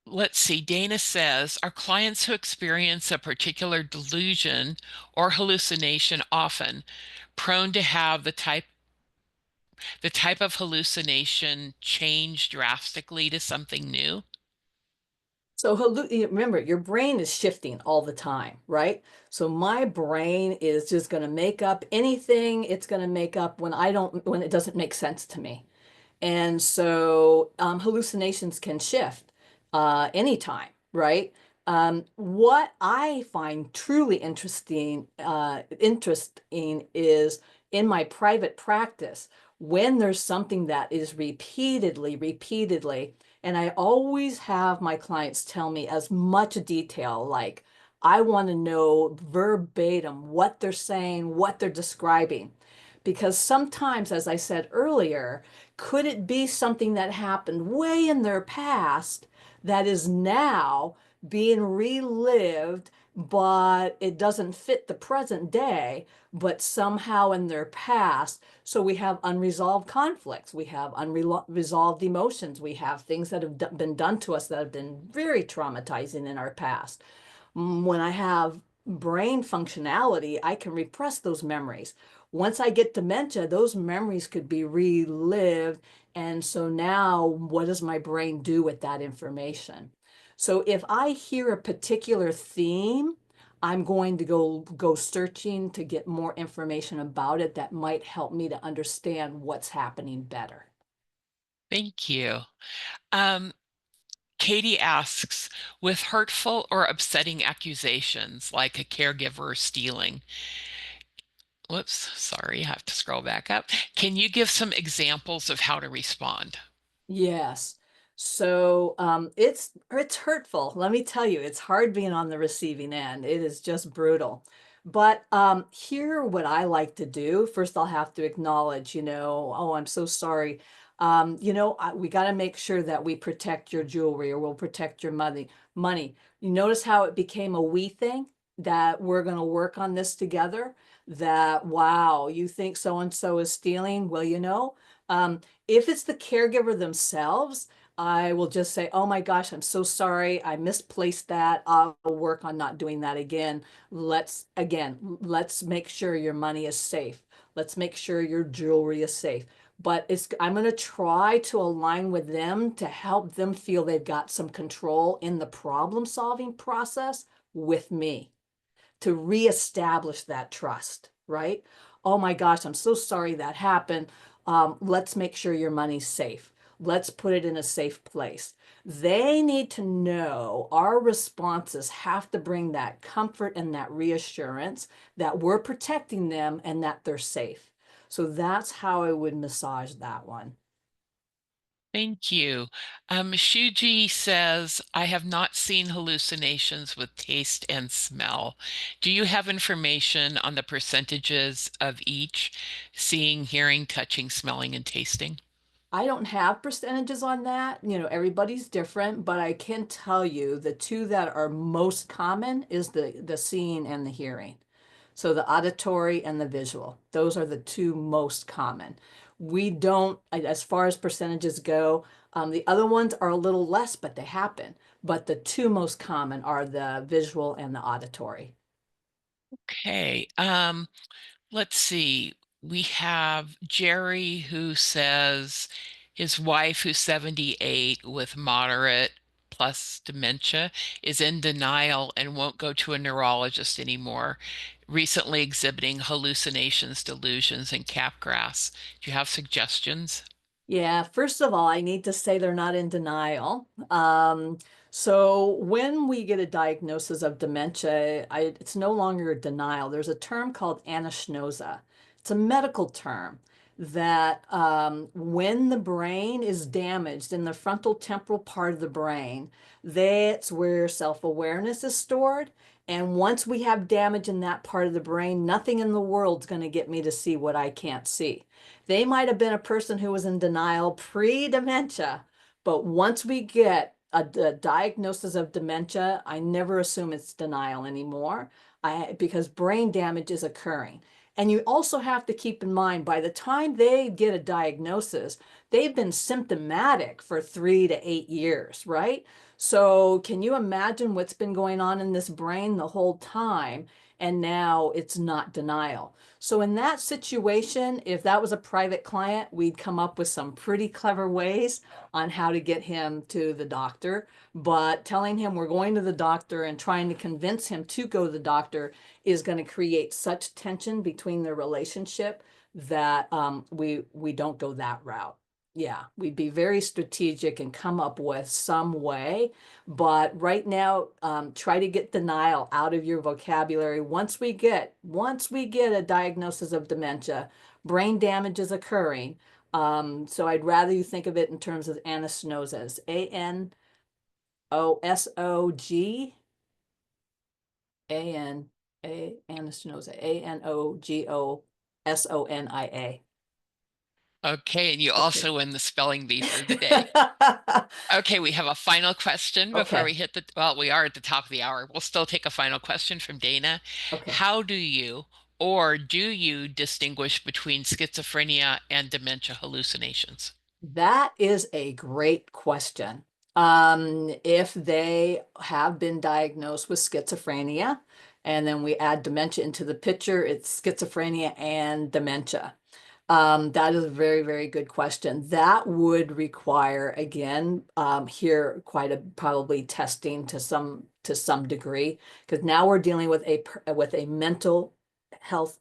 S1: let's see. Dana says, are clients who experience a particular delusion or hallucination often prone to have the type of hallucination change drastically to something new?
S2: So remember, your brain is shifting all the time, right? So my brain is just going to make up anything it's going to make up when it doesn't make sense to me. And so hallucinations can shift anytime, right? What I find truly interesting is in my private practice, when there's something that is repeatedly, and I always have my clients tell me as much detail, like I want to know verbatim what they're saying, what they're describing. Because sometimes, as I said earlier, could it be something that happened way in their past that is now being relived, but it doesn't fit the present day, but somehow in their past? So we have unresolved conflicts, we have unresolved emotions, we have things that have been done to us that have been very traumatizing in our past. When I have brain functionality, I can repress those memories. Once I get dementia, those memories could be relived. And so now, what does my brain do with that information? So if I hear a particular theme, I'm going to go searching to get more information about it that might help me to understand what's happening better.
S1: Thank you. Um, Katie asks, with hurtful or upsetting accusations like a caregiver stealing, whoops, sorry, I have to scroll back up. Can you give some examples of how to respond?
S2: Yes. So it's hurtful. Let me tell you, it's hard being on the receiving end. It is just brutal. But here, what I like to do, first I'll have to acknowledge, oh, I'm so sorry. We got to make sure that we protect your jewelry or we'll protect your money. Money. You notice how it became a we thing, that we're going to work on this together? That, wow, you think so and so is stealing? Well, um, if it's the caregiver themselves, I will just say, oh my gosh, I'm so sorry. I misplaced that. I'll work on not doing that again. Let's make sure your money is safe. Let's make sure your jewelry is safe. But I'm going to try to align with them to help them feel they've got some control in the problem solving process with me, to reestablish that trust, right? Oh my gosh, I'm so sorry that happened. Let's make sure your money's safe. Let's put it in a safe place. They need to know our responses have to bring that comfort and that reassurance that we're protecting them and that they're safe. So that's how I would massage that one.
S1: Thank you. Shuji says, I have not seen hallucinations with taste and smell. Do you have information on the percentages of each, seeing, hearing, touching, smelling, and tasting?
S2: I don't have percentages on that. Everybody's different, but I can tell you the two that are most common is the seeing and the hearing. So the auditory and the visual. Those are the two most common. We don't, as far as percentages go, the other ones are a little less, but they happen. But the two most common are the visual and the auditory.
S1: Okay. Let's see. We have Jerry who says his wife, who's 78 with moderate plus dementia, is in denial and won't go to a neurologist anymore, recently exhibiting hallucinations, delusions, and capgras. Do you have suggestions?
S2: Yeah, first of all, I need to say they're not in denial. So when we get a diagnosis of dementia, it's no longer a denial. There's a term called anosognosia. It's a medical term that when the brain is damaged in the frontal temporal part of the brain, that's where self-awareness is stored. And once we have damage in that part of the brain, nothing in the world's going to get me to see what I can't see. They might have been a person who was in denial pre-dementia, but once we get a diagnosis of dementia, I never assume it's denial anymore, because brain damage is occurring. And you also have to keep in mind, by the time they get a diagnosis, they've been symptomatic for 3 to 8 years, right? So can you imagine what's been going on in this brain the whole time? And now it's not denial. So in that situation, if that was a private client, we'd come up with some pretty clever ways on how to get him to the doctor. But telling him we're going to the doctor and trying to convince him to go to the doctor is going to create such tension between the relationship that we don't go that route. Yeah, we'd be very strategic and come up with some way. But right now, try to get denial out of your vocabulary. Once we get a diagnosis of dementia, brain damage is occurring. So I'd rather you think of it in terms of anosognosis, anosognosia, Anogosonia.
S1: Okay, and you
S2: Okay.
S1: also win the spelling bee for the day. Okay, we have a final question before
S2: Okay.
S1: we hit well, we are at the top of the hour. We'll still take a final question from Dana.
S2: Okay.
S1: How do you or do you distinguish between schizophrenia and dementia hallucinations?
S2: That is a great question. If they have been diagnosed with schizophrenia, And then we add dementia into the picture, it's schizophrenia and dementia. That is a very, very good question. That would require, again, here quite a probably testing to some degree, because now we're dealing with a mental health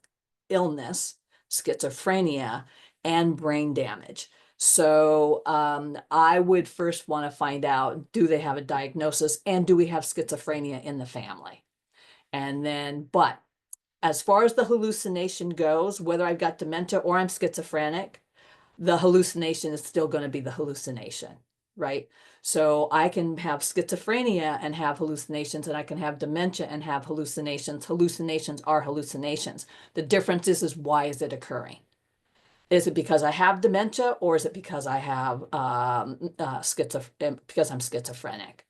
S2: illness, schizophrenia, and brain damage. So I would first want to find out, do they have a diagnosis and do we have schizophrenia in the family? And then, but as far as the hallucination goes, whether I've got dementia or I'm schizophrenic, the hallucination is still going to be the hallucination, right? So I can have schizophrenia and have hallucinations, and I can have dementia and have hallucinations. Hallucinations are hallucinations. The difference is why is it occurring? Is it because I have dementia, or is it because I have because I'm schizophrenic?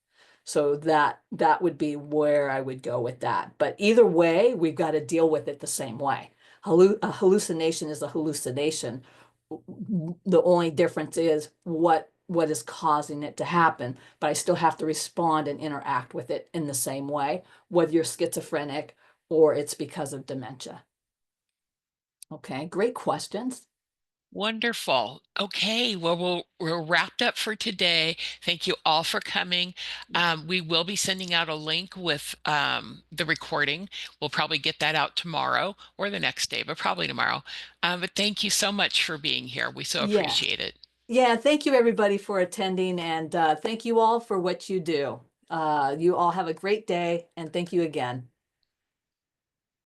S2: So that would be where I would go with that. But either way, we've got to deal with it the same way. A hallucination is a hallucination. The only difference is what is causing it to happen, but I still have to respond and interact with it in the same way, whether you're schizophrenic or it's because of dementia. Okay, great questions.
S1: Wonderful. Okay, well, we're wrapped up for today. Thank you all for coming. We will be sending out a link with the recording. We'll probably get that out tomorrow or the next day, but probably tomorrow. But thank you so much for being here. We so
S2: Yes.
S1: appreciate it.
S2: Yeah, thank you everybody for attending, and thank you all for what you do. You all have a great day, and thank you again.